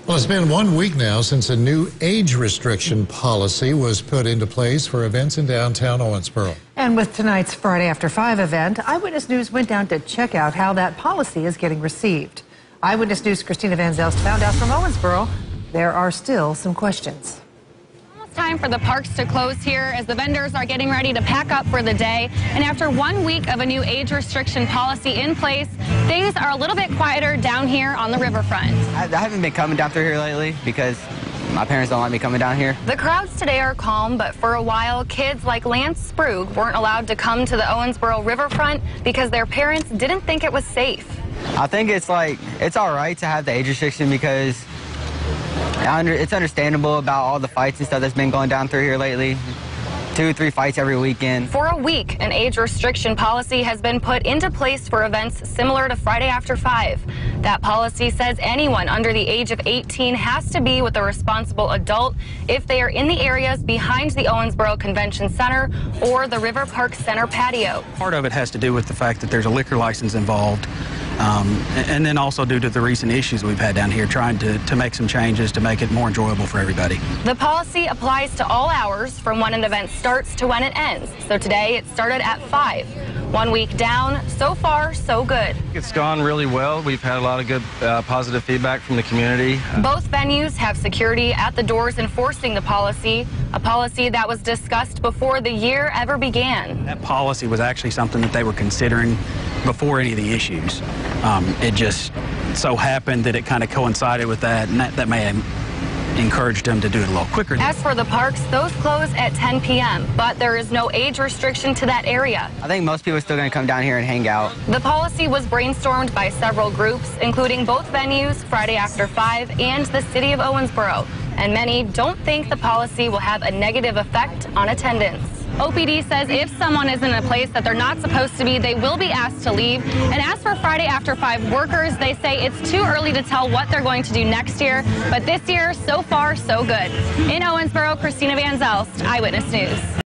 Well, it's been 1 week now since a new age restriction policy was put into place for events in downtown Owensboro. And with tonight's Friday After 5 event, Eyewitness News went down to check out how that policy is getting received. Eyewitness News' Christina Van Zelst found out from Owensboro there are still some questions. Time for the parks to close here as the vendors are getting ready to pack up for the day. And after 1 week of a new age restriction policy in place, things are a little bit quieter down here on the riverfront. I haven't been coming down through here lately because my parents don't like me coming down here. The crowds today are calm, but for a while, kids like Lance Sprague weren't allowed to come to the Owensboro riverfront because their parents didn't think it was safe. I think it's all right to have the age restriction because it's understandable about all the fights and stuff that's been going down through here lately. 2 or 3 fights every weekend. For a week, an age restriction policy has been put into place for events similar to Friday After 5. That policy says anyone under the age of 18 has to be with a responsible adult if they are in the areas behind the Owensboro Convention Center or the River Park Center patio. Part of it has to do with the fact that there's a liquor license involved. And then also due to the recent issues we've had down here, trying to make some changes to make it more enjoyable for everybody. The policy applies to all hours from when an event starts to when it ends. So today it started at 5. 1 week down, so far, so good. It's gone really well. We've had a lot of good positive feedback from the community. Both venues have security at the doors enforcing the policy, a policy that was discussed before the year ever began. That policy was actually something that they were considering before any of the issues. It just so happened that it kind of coincided with that, and that may have encouraged them to do it a little quicker. As for the parks, those close at 10 p.m., but there is no age restriction to that area. I think most people are still going to come down here and hang out. The policy was brainstormed by several groups, including both venues, Friday After 5 and the City of Owensboro. And many don't think the policy will have a negative effect on attendance. OPD says if someone is in a place that they're not supposed to be, they will be asked to leave. And as for Friday After 5 workers, they say it's too early to tell what they're going to do next year. But this year, so far, so good. In Owensboro, Christina Van Zelst, Eyewitness News.